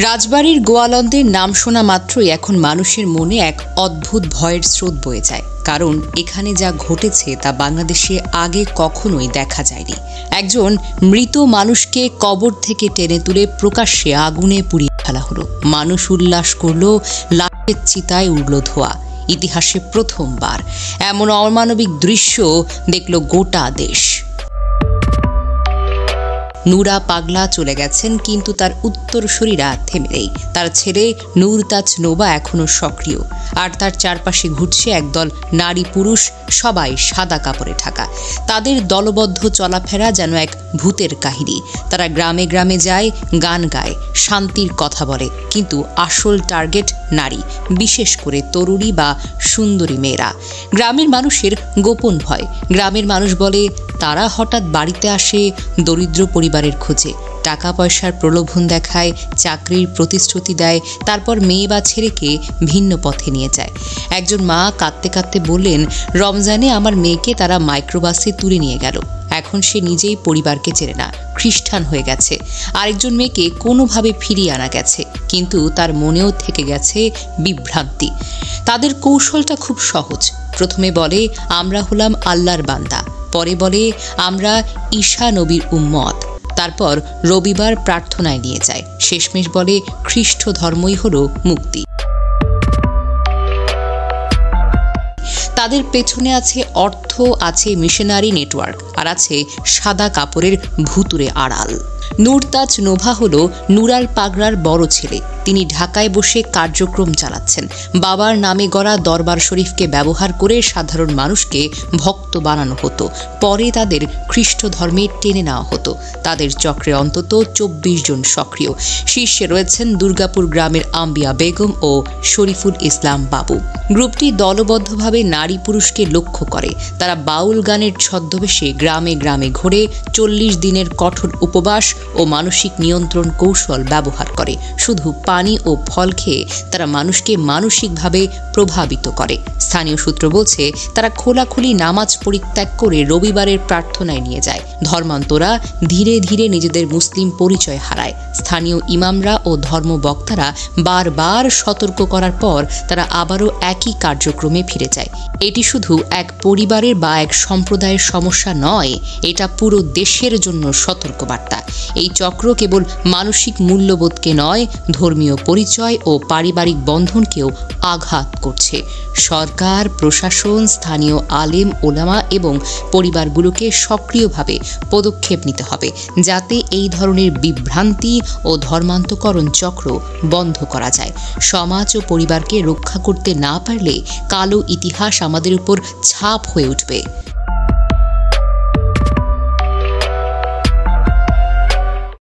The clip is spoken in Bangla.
রাজবাড়ির গোয়ালন্দের নাম শোনা মাত্রই এখন মানুষের মনে এক অদ্ভুত ভয়ের স্রোত বয়ে যায়। কারণ এখানে যা ঘটেছে তা বাংলাদেশে আগে কখনোই দেখা যায়নি। একজন মৃত মানুষকে কবর থেকে টেনে তুলে প্রকাশ্যে আগুনে পুড়িয়ে ফেলা হলো। মানুষ উল্লাস করলো, লাশের চিতায় উড়ল ধোঁয়া। ইতিহাসে প্রথমবার এমন অমানবিক দৃশ্য দেখল গোটা দেশ। নূরা পাগলা চলে গেছেন, কিন্তু তার উত্তরসূরিরা থেমে নেই। তার ছেলে নূরতাজ নোবা এখনও সক্রিয়, আর তার চারপাশে ঘুরছে একদল নারী পুরুষ, সবাই সাদা কাপড়ে ঢাকা। তাদের দলবদ্ধ চলাফেরা যেন এক ভূতের কাহিনী। তারা গ্রামে গ্রামে যায়, গান গায়, শান্তির কথা বলে, কিন্তু আসল টার্গেট নারী, বিশেষ করে তরুণী বা সুন্দরী মেয়েরা। গ্রামের মানুষের গোপন ভয়। গ্রামের মানুষ বলে তারা হঠাৎ বাড়িতে আসে দরিদ্র পরিবারের খোঁজে, টাকা পয়সার প্রলোভন দেখায়, চাকরির প্রতিশ্রুতি দেয়, তারপর মেয়ে বা ছেলেকে ভিন্ন পথে নিয়ে যায়। একজন মা কাঁদতে কাঁদতে বললেন, রমজানে আমার মেয়েকে তারা মাইক্রোবাসে তুলে নিয়ে গেল। এখন সে নিজেই পরিবারকে চেনে না, খ্রিস্টান হয়ে গেছে। আরেকজন মেয়েকে কোনোভাবে ফিরিয়ে আনা গেছে, কিন্তু তার মনেও থেকে গেছে বিভ্রান্তি। তাদের কৌশলটা খুব সহজ। প্রথমে বলে আমরা হলাম আল্লাহর বান্দা, পরে বলে আমরা ঈসা নবীর উম্মত, তারপর রবিবার প্রার্থনায় নিয়ে যায়, শেষমেশ বলে খ্রিস্ট ধর্মই হলো মুক্তি। তাদের পেছনে আছে অর্থ, আছে মিশনারি নেটওয়ার্ক, আর আছে সাদা কাপড়ের ভুতুরে আড়াল। নূরতাজ নোভা হলো নুরাল পাগলার বড় ছেলে। তিনি ঢাকায় বসে কার্যক্রম চালাচ্ছেন। বাবার নামে গড়া দরবার শরীফকে ব্যবহার করে সাধারণ মানুষকে ভক্ত বানানো হতো, পরে তাদের খ্রিস্ট ধর্মে টেনে নেওয়া হতো। তাদের চক্রে অন্তত 24 জন সক্রিয়। শীর্ষে রয়েছেন দুর্গাপুর গ্রামের আম্বিয়া বেগম ও শরীফুল ইসলাম বাবু। গ্রুপটি দলবদ্ধভাবে নারী পুরুষকে লক্ষ্য করে। তারা বাউল গানের ছদ্মবেশে গ্রামে গ্রামে ঘুরে 40 দিনের কঠোর উপবাস ও মানসিক নিয়ন্ত্রণ কৌশল ব্যবহার করে। শুধু পানি ও ফল খেয়ে তারা মানুষকে মানসিকভাবে প্রভাবিত করে। স্থানীয় সূত্র বলছে তারা খোলাখুলি নামাজ পরিত্যাগ করে রবিবারের প্রার্থনায় নিয়ে যায়। ধর্মান্তরা ধীরে ধীরে নিজেদের মুসলিম পরিচয় হারায়। স্থানীয় ইমামরা ও ধর্মবক্তারা বারবার সতর্ক করার পর তারা আবারও একই কার্যক্রমে ফিরে যায়। এটি শুধু এক পরিবারের বা এক সম্প্রদায়ের সমস্যা নয়, এটা পুরো দেশের জন্য সতর্কবার্তা। এই চক্র কেবল মানসিক মূল্যবোধকে নয়, ধর্মীয় পরিচয় ও পারিবারিক বন্ধনকেও আঘাত করছে। সরকার, প্রশাসন, স্থানীয় আলেম ওলামা এবং পরিবারগুলোকে সক্রিয়ভাবে পদক্ষেপ নিতে হবে, যাতে এই ধরনের বিভ্রান্তি ও ধর্মান্তকরণ চক্র বন্ধ করা যায়। সমাজ ও পরিবারকে রক্ষা করতে না পারলে কালো ইতিহাস আমাদের উপর ছাপ হয়ে উঠবে।